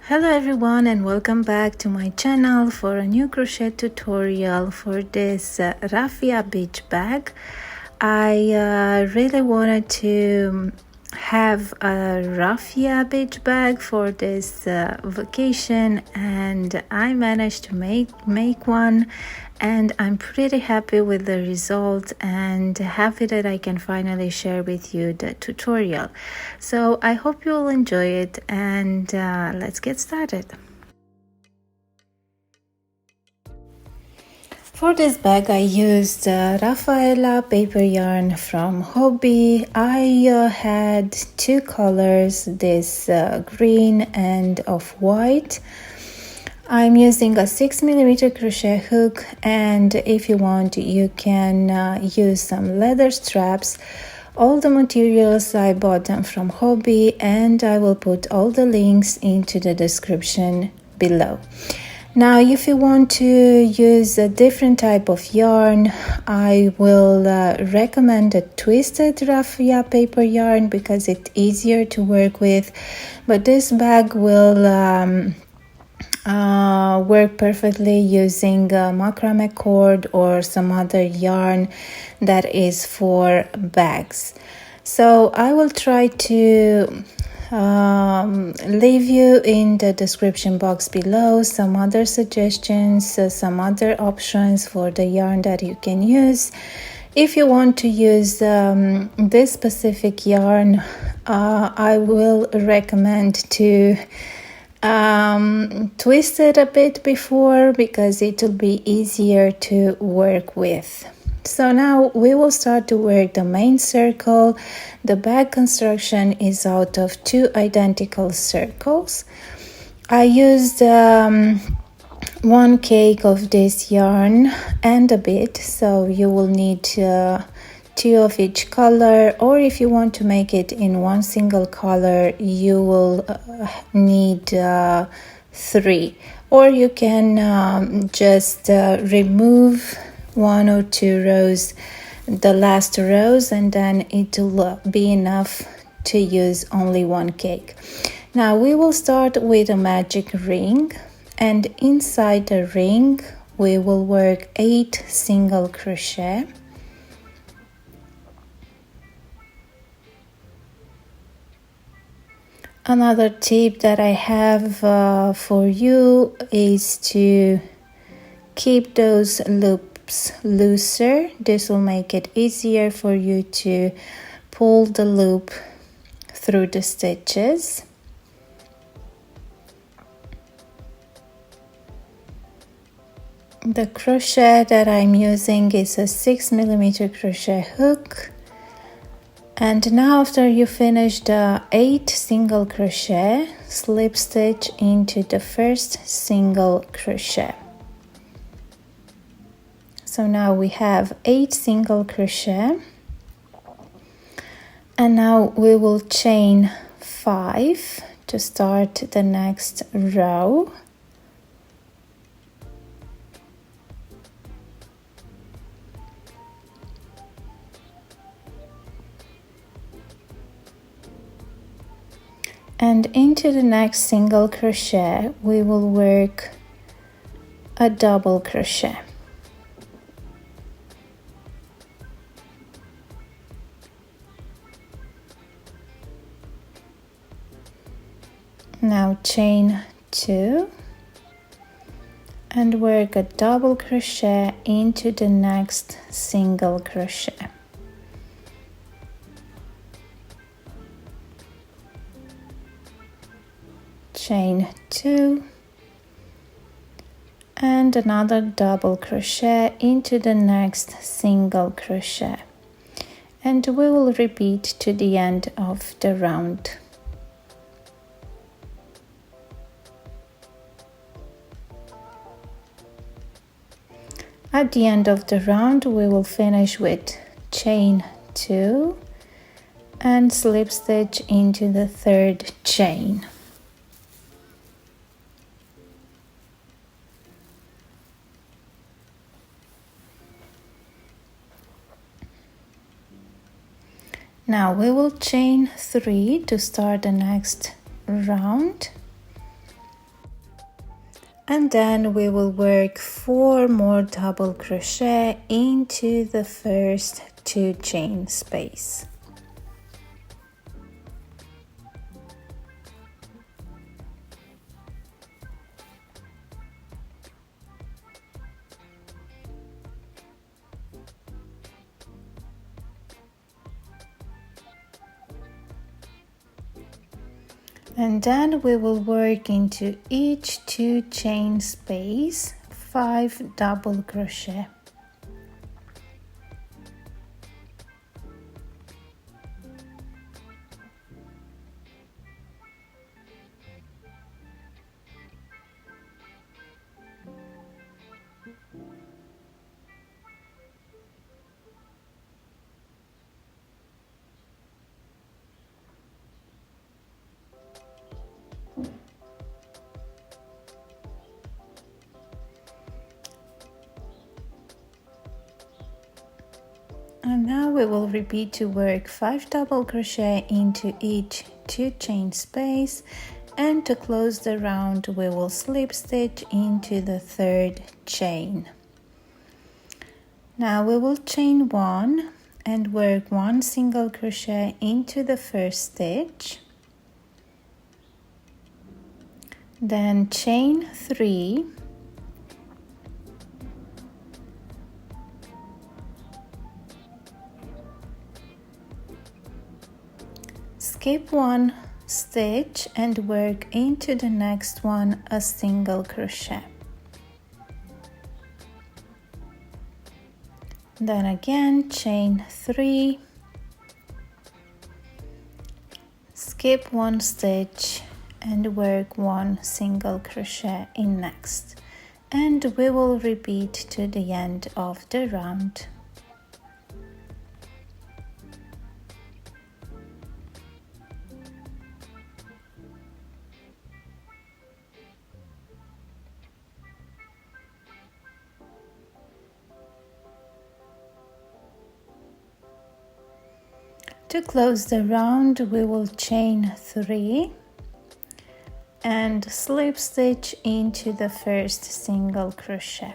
Hello everyone and welcome back to my channel for a new crochet tutorial for this raffia beach bag. I really wanted to have a raffia beach bag for this vacation, and I managed to make one, and I'm pretty happy with the result and happy that I can finally share with you the tutorial. So I hope you will enjoy it, and let's get started. For this bag I used Raffia Paper Yarn from Hobby. I had two colors, this green and off-white. I'm using a 6mm crochet hook, and if you want you can use some leather straps. All the materials I bought them from Hobby, and I will put all the links into the description below. Now, if you want to use a different type of yarn, I will recommend a twisted raffia paper yarn because it's easier to work with. But this bag will work perfectly using Macrame Cord or some other yarn that is for bags. So I will try to leave you in the description box below some other suggestions, some other options for the yarn that you can use. If you want to use this specific yarn, I will recommend to twist it a bit before, because it will be easier to work with. So now we will start to work the main circle. The bag construction is out of two identical circles. I used 1 cake of this yarn and a bit, so you will need 2 of each color, or if you want to make it in one single color you will need 3, or you can just remove 1 or 2 rows, the last rows, and then it will be enough to use only 1 cake. Now we will start with a magic ring, and inside the ring we will work 8 single crochet. Another tip that I have for you is to keep those loops looser. This will make it easier for you to pull the loop through the stitches. The crochet that I'm using is a 6mm crochet hook. And now after you finish the 8 single crochet, slip stitch into the first single crochet. So now we have 8 single crochet, and now we will chain 5 to start the next row. And into the next single crochet we will work a double crochet. Now chain 2 and work a double crochet into the next single crochet. Chain 2 and another double crochet into the next single crochet, and we will repeat to the end of the round. At the end of the round we will finish with chain 2 and slip stitch into the 3rd chain. Now we will chain 3 to start the next round, And then we will work 4 more double crochet into the first 2 chain space. And then we will work into each 2 chain space 5 double crochet. And now we will repeat to work 5 double crochet into each 2 chain space, and to close the round we will slip stitch into the 3rd chain. Now we will chain 1 and work 1 single crochet into the first stitch, then chain 3, skip 1 stitch and work into the next one a single crochet. Then again chain 3, skip 1 stitch and work 1 single crochet in next, and we will repeat to the end of the round. To close the round we will chain 3 and slip stitch into the first single crochet.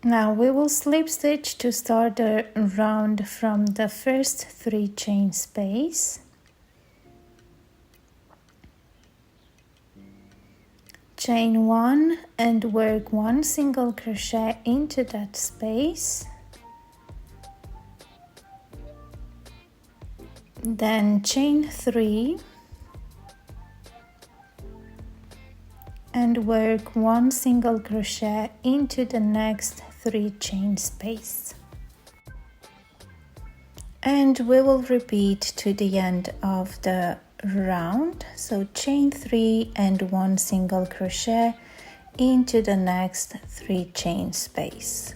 Now we will slip stitch to start the round from the first 3 chain space. Chain 1 and work 1 single crochet into that space. Then chain 3 and work 1 single crochet into the next 3 chain space. And we will repeat to the end of the round, so chain 3 and 1 single crochet into the next 3 chain space.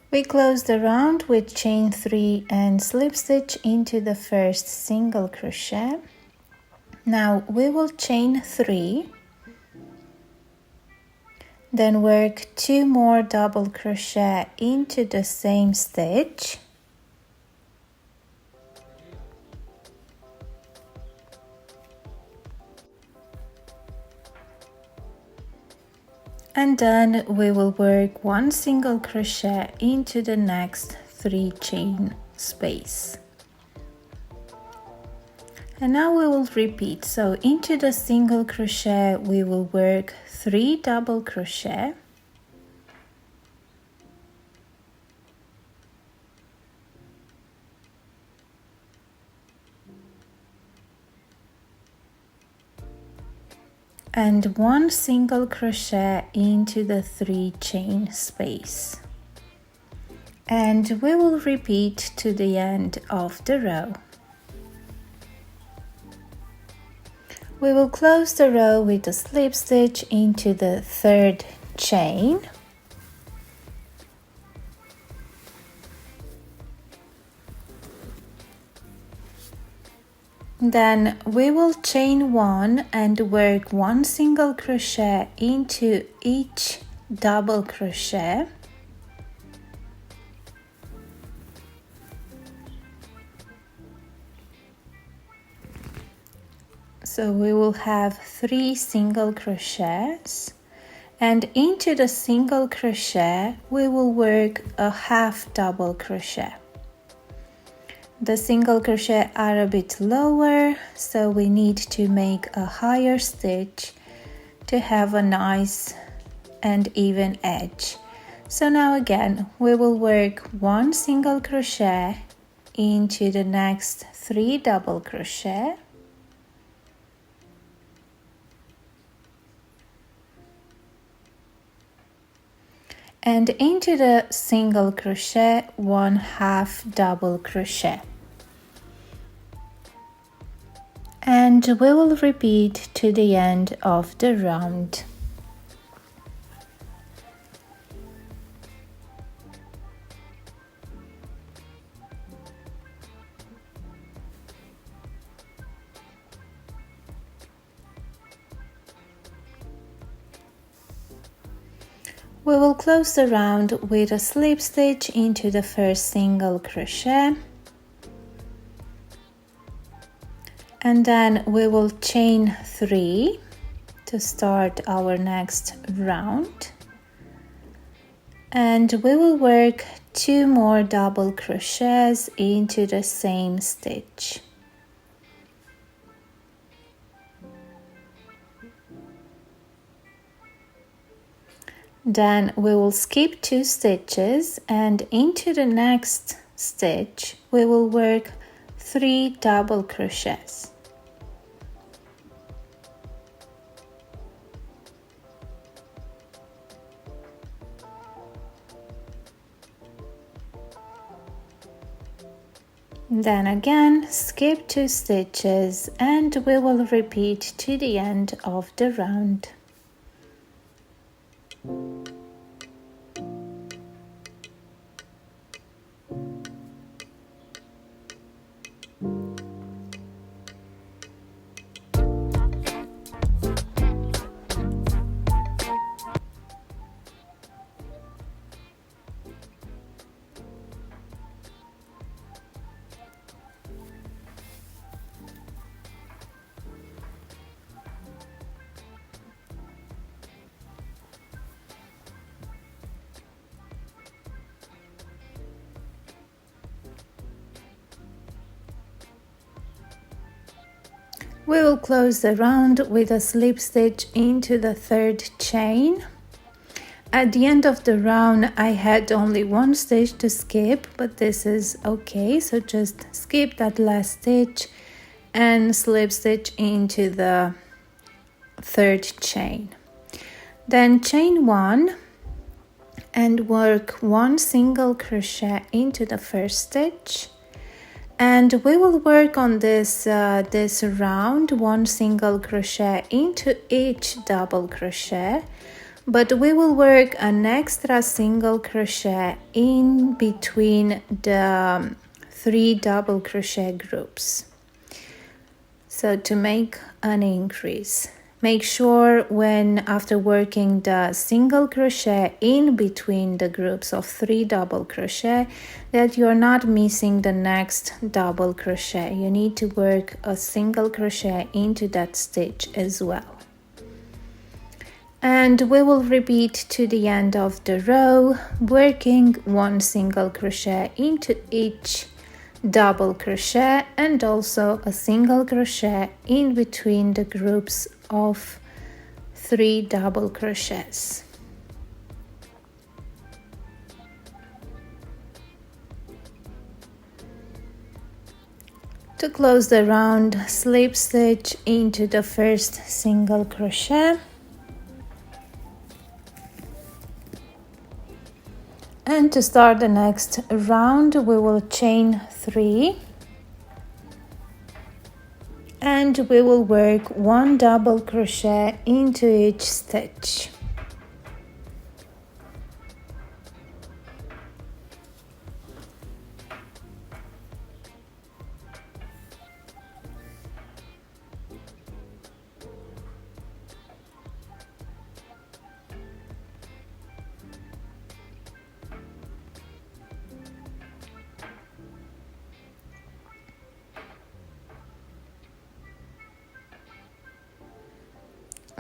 We close the round with chain 3 and slip stitch into the first single crochet. Now we will chain 3, then work 2 more double crochet into the same stitch, and then we will work 1 single crochet into the next 3 chain space. And now we will repeat, so into the single crochet we will work 3 double crochet, and 1 single crochet into the 3 chain space, and we will repeat to the end of the row. We will close the row with a slip stitch into the 3rd chain, Then we will chain 1 and work 1 single crochet into each double crochet. So we will have 3 single crochets, and into the single crochet we will work a half double crochet. The single crochet are a bit lower, so we need to make a higher stitch to have a nice and even edge. So now again we will work 1 single crochet into the next 3 double crochet, and into the single crochet 1 half double crochet. And we will repeat to the end of the round. We will close the round with a slip stitch into the first single crochet, and then we will chain 3 to start our next round, and we will work 2 more double crochets into the same stitch. Then we will skip 2 stitches, and into the next stitch we will work 3 double crochets. Then again skip 2 stitches, and we will repeat to the end of the round. We will close the round with a slip stitch into the 3rd chain. At the end of the round I had only 1 stitch to skip, but this is okay, so just skip that last stitch and slip stitch into the 3rd chain. Then chain 1 and work 1 single crochet into the 1st stitch. And we will work on this round 1 single crochet into each double crochet, but we will work an extra single crochet in between the 3 double crochet groups. So to make an increase, make sure when after working the single crochet in between the groups of 3 double crochet that you're not missing the next double crochet. You need to work a single crochet into that stitch as well. And we will repeat to the end of the row, working 1 single crochet into each double crochet and also a single crochet in between the groups of 3 double crochets. To close the round, slip stitch into the first single crochet, and to start the next round we will chain 3 and we will work 1 double crochet into each stitch.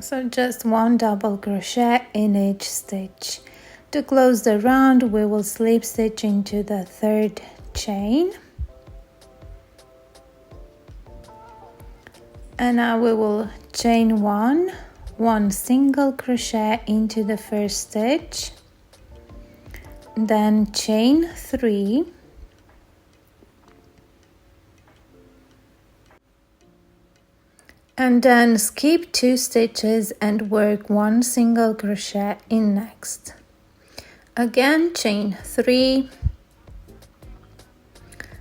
So just one double crochet in each stitch. To close the round, we will slip stitch into the third chain. And now we will chain one single crochet into the first stitch, then chain 3, and then skip 2 stitches and work 1 single crochet in next. Again, chain 3,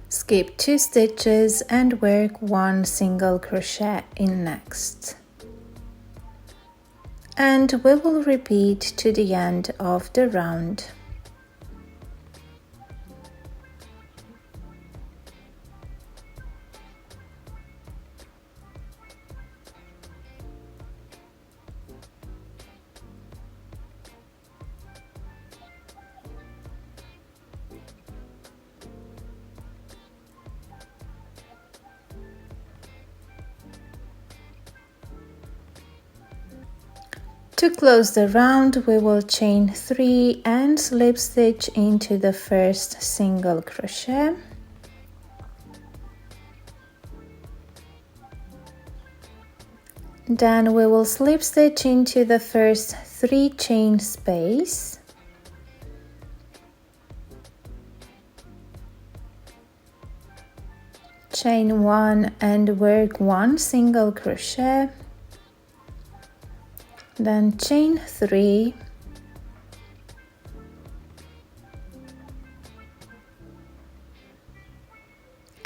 skip 2 stitches and work 1 single crochet in next. And we will repeat to the end of the round. To close the round, we will chain 3 and slip stitch into the first single crochet. Then we will slip stitch into the first 3 chain space. Chain 1 and work 1 single crochet. Then chain 3,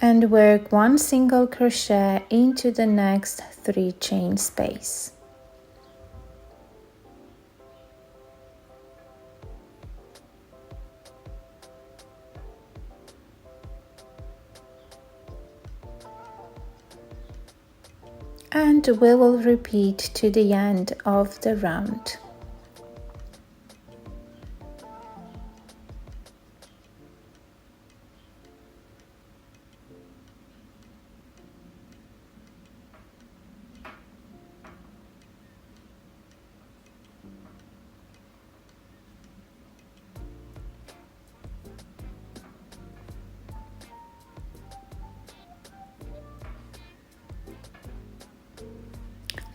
and work 1 single crochet into the next 3 chain space. And we will repeat to the end of the round.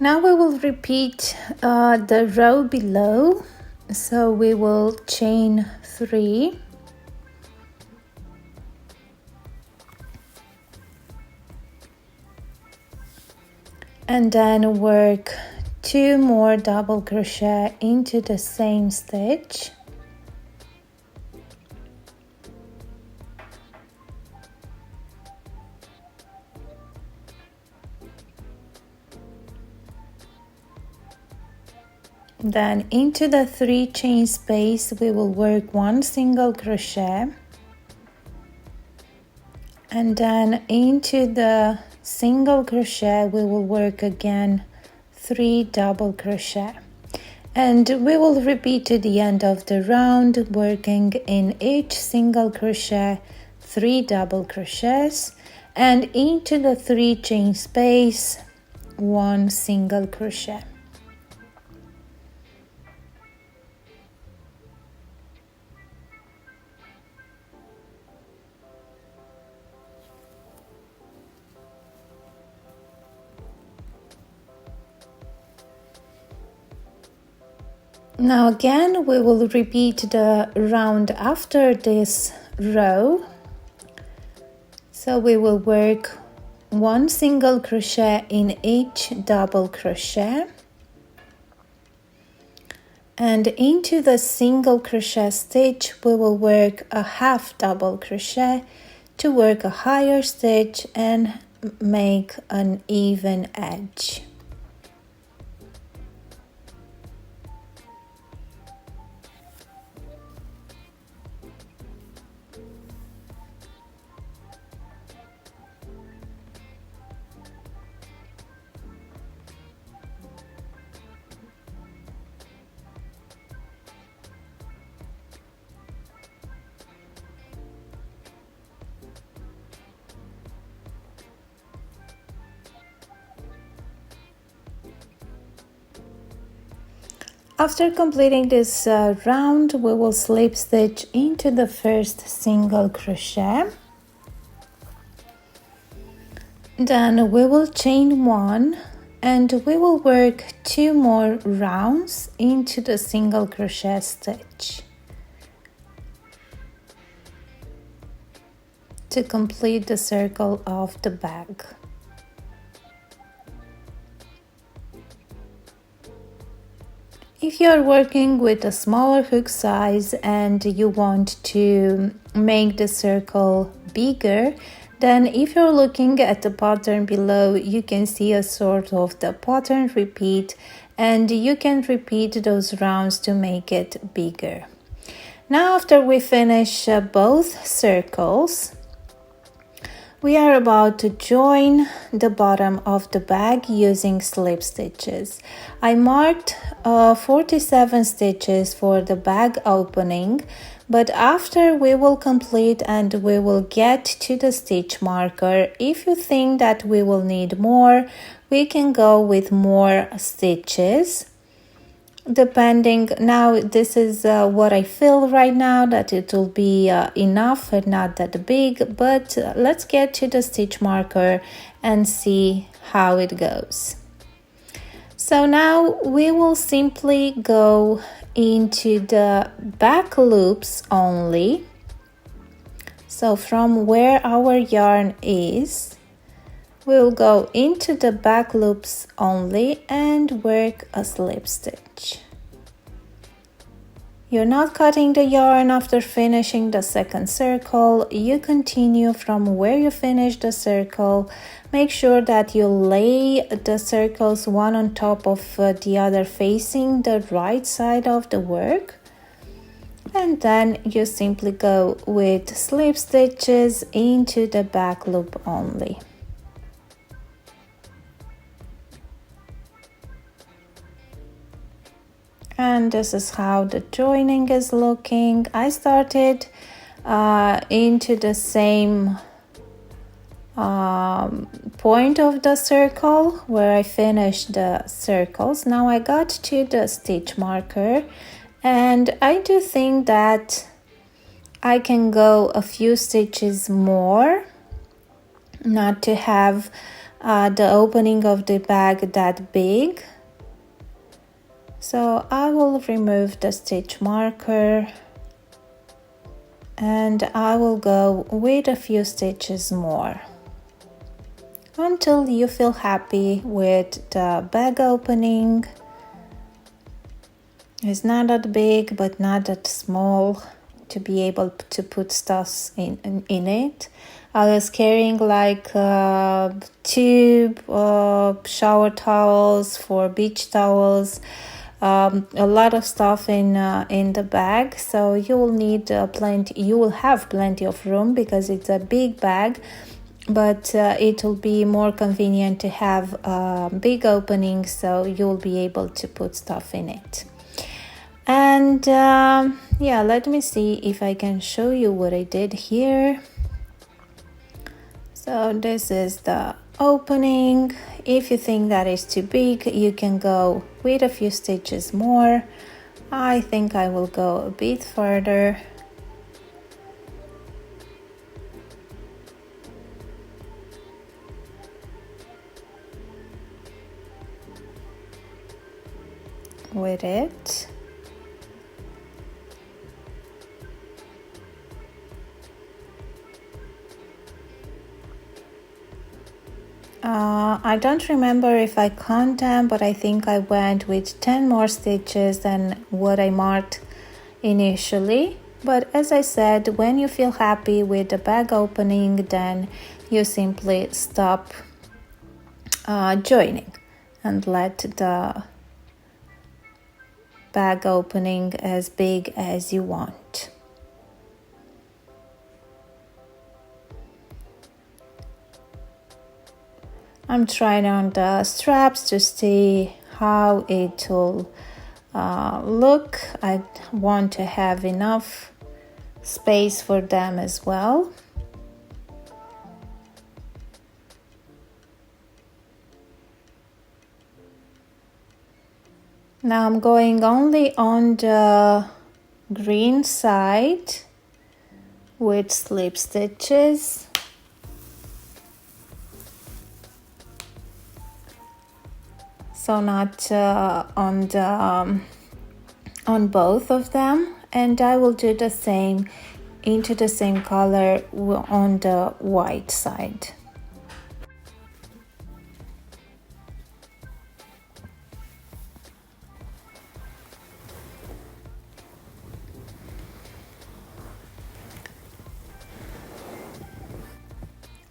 Now we will repeat the row below. So we will chain 3, and then work 2 more double crochet into the same stitch. Then into the 3 chain space we will work 1 single crochet, and then into the single crochet we will work again 3 double crochet, and we will repeat to the end of the round, working in each single crochet 3 double crochets, and into the 3 chain space 1 single crochet. Now again we will repeat the round after this row. So we will work 1 single crochet in each double crochet, and into the single crochet stitch we will work a half double crochet to work a higher stitch and make an even edge. After completing this round, we will slip stitch into the first single crochet. Then we will chain 1 and we will work 2 more rounds into the single crochet stitch to complete the circle of the bag. If you are working with a smaller hook size and you want to make the circle bigger, then if you're looking at the pattern below, you can see a sort of the pattern repeat, and you can repeat those rounds to make it bigger. Now after we finish both circles, we are about to join the bottom of the bag using slip stitches. I marked 47 stitches for the bag opening, but after we will complete and we will get to the stitch marker, if you think that we will need more, we can go with more stitches. Depending, now this is what I feel right now, that it will be enough and not that big, but let's get to the stitch marker and see how it goes. So now we will simply go into the back loops only. So from where our yarn is, we'll go into the back loops only and work a slip stitch. You're not cutting the yarn after finishing the second circle. You continue from where you finished the circle. Make sure that you lay the circles one on top of the other facing the right side of the work. And then you simply go with slip stitches into the back loop only. And this is how the joining is looking. I started into the same point of the circle where I finished the circles. Now I got to the stitch marker, and I do think that I can go a few stitches more, not to have the opening of the bag that big. So I will remove the stitch marker and I will go with a few stitches more until you feel happy with the bag opening. It's not that big but not that small to be able to put stuff in it. I was carrying like two shower towels, 4 beach towels, a lot of stuff in the bag, so you will need plenty. You will have plenty of room because it's a big bag, but it will be more convenient to have a big opening, so you will be able to put stuff in it. And yeah, let me see if I can show you what I did here. So this is the opening. If you think that is too big, you can go with a few stitches more. I think I will go a bit further. With it. I don't remember if I count them, but I think I went with 10 more stitches than what I marked initially. But as I said, when you feel happy with the bag opening, then you simply stop joining and let the bag opening as big as you want. I'm trying on the straps to see how it will look. I want to have enough space for them as well. Now I'm going only on the green side with slip stitches. So not on both of them, and I will do the same into the same color on the white side.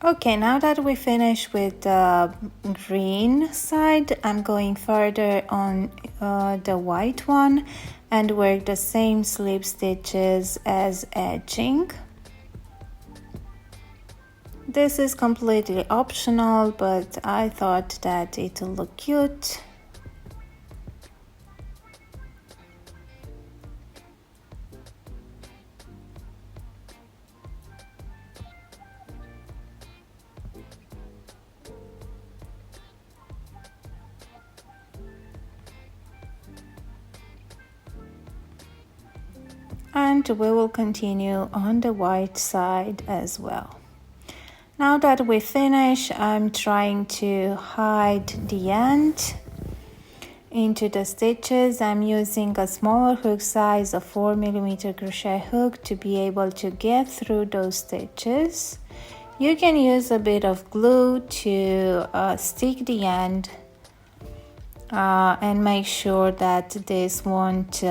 Okay, now that we finished with the green side, I'm going further on the white one and work the same slip stitches as edging. This is completely optional, but I thought that it will look cute. And we will continue on the white side as well. Now that we finish, I'm trying to hide the end into the stitches. I'm using a smaller hook size, a 4mm crochet hook, to be able to get through those stitches. You can use a bit of glue to stick the end and make sure that this won't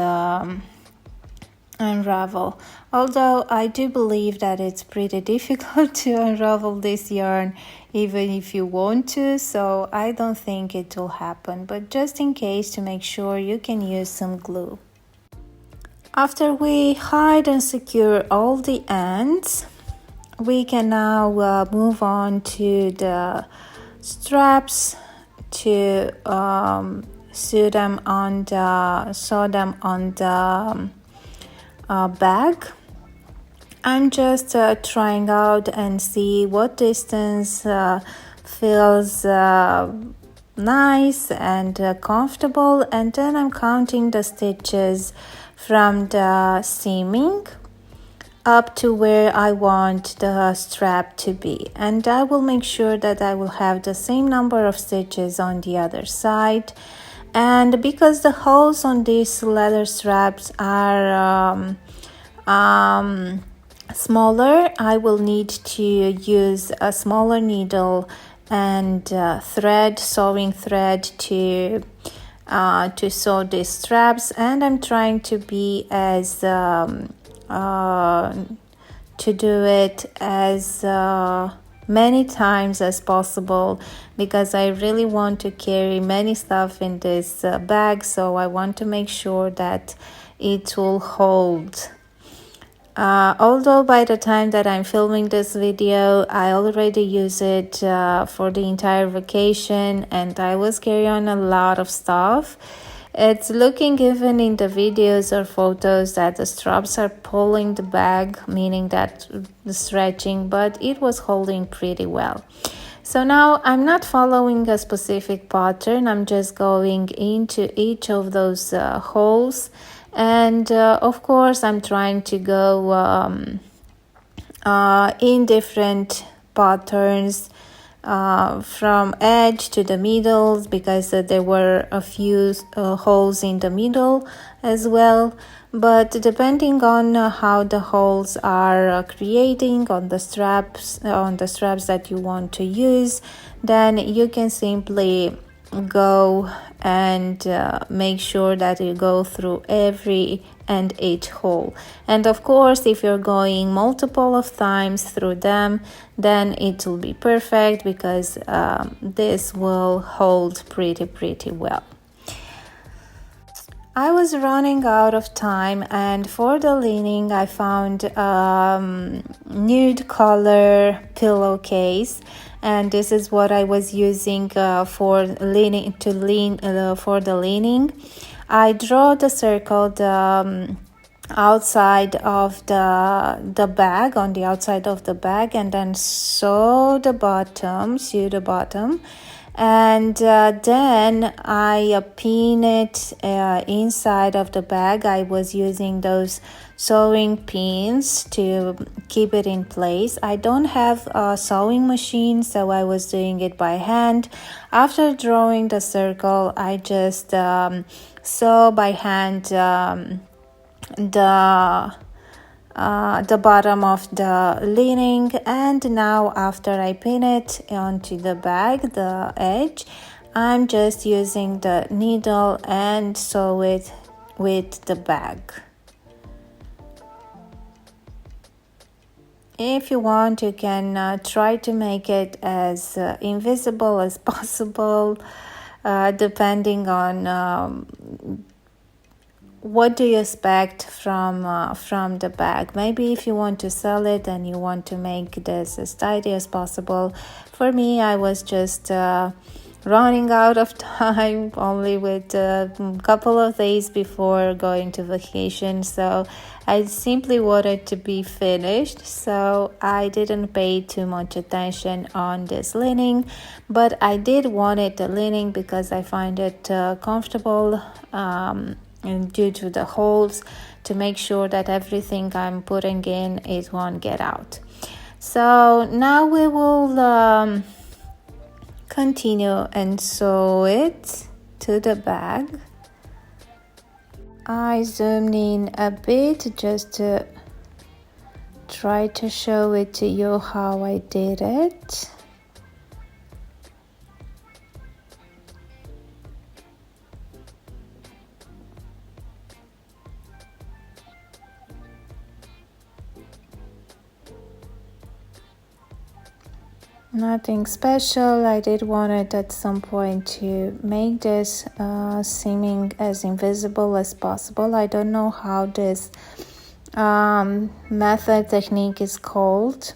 unravel. Although I do believe that it's pretty difficult to unravel this yarn even if you want to, so I don't think it will happen, but just in case, to make sure, you can use some glue. After we hide and secure all the ends, we can now move on to the straps to sew them on the bag. I'm just trying out and see what distance feels nice and comfortable, and then I'm counting the stitches from the seaming up to where I want the strap to be, and I will make sure that I will have the same number of stitches on the other side. And because the holes on these leather straps are smaller, I will need to use a smaller needle and sewing thread to sew these straps. And I'm trying to be as to do it as many times as possible, because I really want to carry many stuff in this bag, so I want to make sure that it will hold. Although by the time that I'm filming this video, I already use it for the entire vacation, and I was carrying on a lot of stuff. It's looking, even in the videos or photos, that the straps are pulling the bag, meaning that the stretching, but it was holding pretty well. So now I'm not following a specific pattern, I'm just going into each of those holes, and of course I'm trying to go in different patterns, from edge to the middle, because there were a few holes in the middle as well. But depending on how the holes are creating on the straps that you want to use, then you can simply go and make sure that you go through every and each hole. And of course, if you're going multiple of times through them, then it will be perfect, because this will hold pretty well. I was running out of time, and for the lining I found nude color pillowcase, and this is what I was using for the lining. I draw the circle outside of the bag, on the outside of the bag, and then sew the bottom, and then I pin it inside of the bag. I was using those sewing pins to keep it in place. I don't have a sewing machine, so I was doing it by hand. After drawing the circle, I just sew by hand the bottom of the lining, and now after I pin it onto the bag, the edge, I'm just using the needle and sew it with the bag. If you want, you can try to make it as invisible as possible, depending on what do you expect from the bag. Maybe if you want to sell it and you want to make this as tidy as possible. For me, I was just running out of time, only with a couple of days before going to vacation, so I simply wanted to be finished, so I didn't pay too much attention on this lining, but I did wanted the lining because I find it comfortable, and due to the holes, to make sure that everything I'm putting in, it won't get out. So now we will continue and sew it to the bag. I zoomed in a bit just to try to show it to you how I did it. Nothing special. I did want it at some point to make this seeming as invisible as possible. I don't know how this technique is called,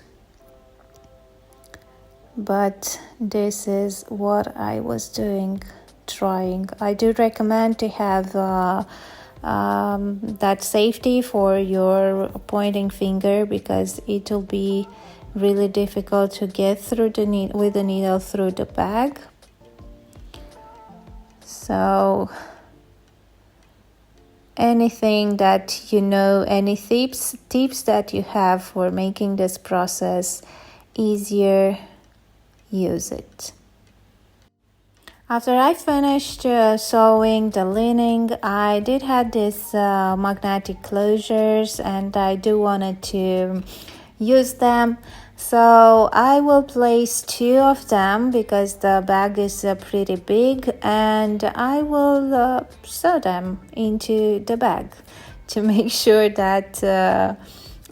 but this is what I was trying. I do recommend to have that safety for your pointing finger, because it will be really difficult to get through with the needle through the bag. So anything that you know, any tips that you have for making this process easier, use it. After I finished sewing the lining, I did have this magnetic closures, and I do wanted to use them. So I will place 2 of them because the bag is pretty big, and I will sew them into the bag to make sure that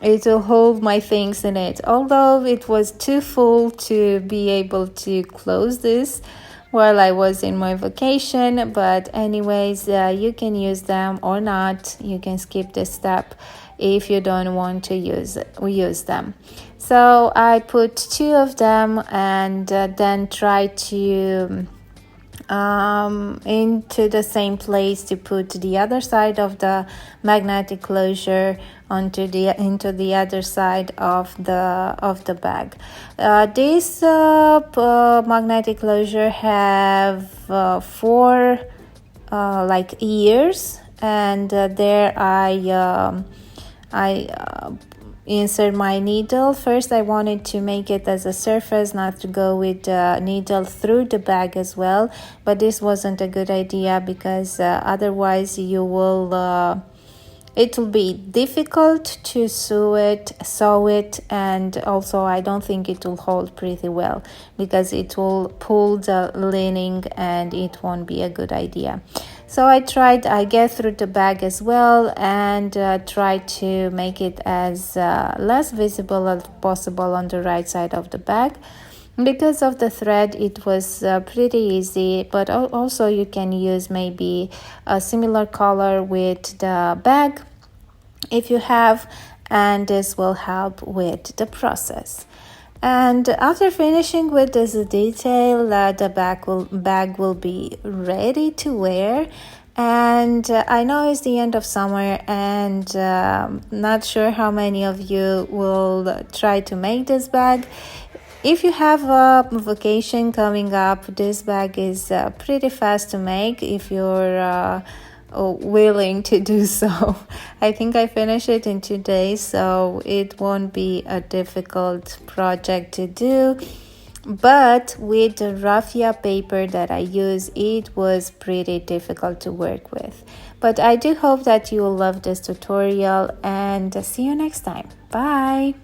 it will hold my things in it. Although it was too full to be able to close this while I was in my vacation, but anyways, you can use them or not. You can skip this step if you don't want to use them. So I put 2 of them, and then try to into the same place to put the other side of the magnetic closure into the other side of the bag. This magnetic closure have 4 like ears, and there I insert my needle. First I wanted to make it as a surface, not to go with the needle through the bag as well, but this wasn't a good idea because otherwise you will it will be difficult to sew it, and also I don't think it will hold pretty well because it will pull the lining and it won't be a good idea. So I get through the bag as well, and try to make it as less visible as possible on the right side of the bag. Because of the thread, it was pretty easy, but also you can use maybe a similar color with the bag if you have, and this will help with the process. And after finishing with this detail, the bag will be ready to wear. And I know it's the end of summer, and not sure how many of you will try to make this bag. If you have a vacation coming up, this bag is pretty fast to make if you're willing to do so. I think I finished it in 2 days, so it won't be a difficult project to do. But with the raffia paper that I use, it was pretty difficult to work with. But I do hope that you will love this tutorial, and see you next time. Bye!